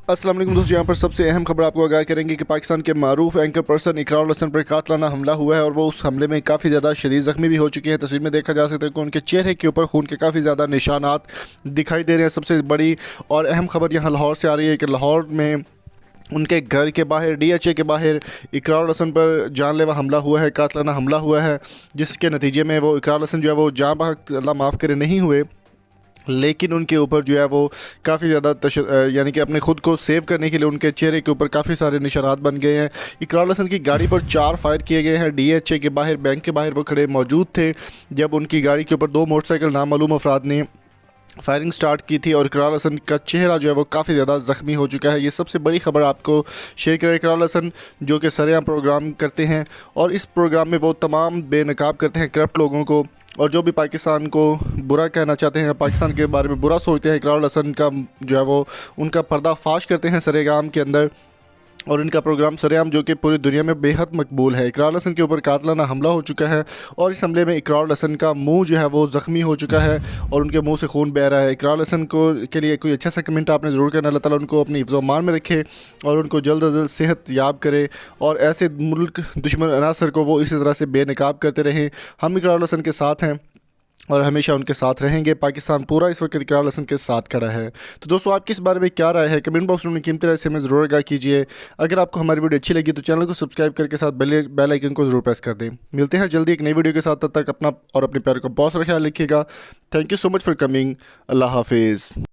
अस्सलाम वालेकुम दोस्तों, यहाँ पर सबसे अहम खबर आपको आगाह करेंगे कि पाकिस्तान के मारूफ एंकर पर्सन इकरारुल हसन पर कातलाना हमला हुआ है और वो उस हमले में काफ़ी ज़्यादा शदीद ज़ख्मी भी हो चुके हैं। तस्वीर में देखा जा सकता है कि उनके चेहरे के ऊपर खून के काफ़ी ज़्यादा निशानात दिखाई दे रहे हैं। सबसे बड़ी और अहम खबर यहाँ लाहौर से आ रही है कि लाहौर में उनके घर के बाहर DHA के बाहर इकरारुल हसन पर जानलेवा हमला हुआ है, कातलाना हमला हुआ है, जिसके नतीजे में वो इकरारुल हसन जो है वो जाँ बहक अल्लाह माफ़ करे नहीं हुए, लेकिन उनके ऊपर जो है वो काफ़ी ज़्यादा यानी कि अपने ख़ुद को सेव करने के लिए उनके चेहरे के ऊपर काफ़ी सारे निशानात बन गए हैं। इकरारुल हसन की गाड़ी पर 4 फायर किए गए हैं। DHA के बाहर, बैंक के बाहर वो खड़े मौजूद थे जब उनकी गाड़ी के ऊपर 2 मोटरसाइकिल नामालूम अफराद ने फायरिंग स्टार्ट की थी और इकरारुल हसन का चेहरा जो है वो काफ़ी ज़्यादा ज़ख्मी हो चुका है। ये सबसे बड़ी खबर आपको शेयर करें। इकरारुल हसन जो कि सरेआम प्रोग्राम करते हैं और इस प्रोग्राम में वो तमाम बेनकाब करते हैं करप्ट लोगों को, और जो भी पाकिस्तान को बुरा कहना चाहते हैं, पाकिस्तान के बारे में बुरा सोचते हैं, इकरारुल हसन का जो है वो उनका पर्दाफाश करते हैं सरेआम के अंदर, और इनका प्रोग्राम सरेआम जो कि पूरी दुनिया में बेहद मकबूल है। इकरारुल हसन के ऊपर कातलाना हमला हो चुका है और इस हमले में इकरारुल हसन का मुंह जो है वो ज़ख्मी हो चुका है और उनके मुंह से खून बह रहा है। इकरारुल हसन को के लिए कोई अच्छा सा कमेंट आपने ज़रूर करना। अल्लाह ताला उनको अपनी हिफ्ज़ अमान में रखे और उनको जल्द अज जल्द सेहत याब करे और ऐसे मुल्क दुश्मन अनासर को वो इसी तरह से बेनकाब करते रहें। हम इकरारुल हसन के साथ हैं और हमेशा उनके साथ रहेंगे। पाकिस्तान पूरा इस वक्त इकरारुल हसन के साथ खड़ा है। तो दोस्तों, आपकी इस बारे में क्या राय है? कमेंट बॉक्स में कीमती राय से हमें ज़रूर आगाह कीजिए। अगर आपको हमारी वीडियो अच्छी लगी तो चैनल को सब्सक्राइब करके साथ बेल आइकन को ज़रूर प्रेस कर दें। मिलते हैं जल्दी एक नई वीडियो के साथ। तब तक अपना और अपने प्यार को बहुत सारा ख्याल रखिएगा। Thank you so much for coming. अल्लाह हाफिज़।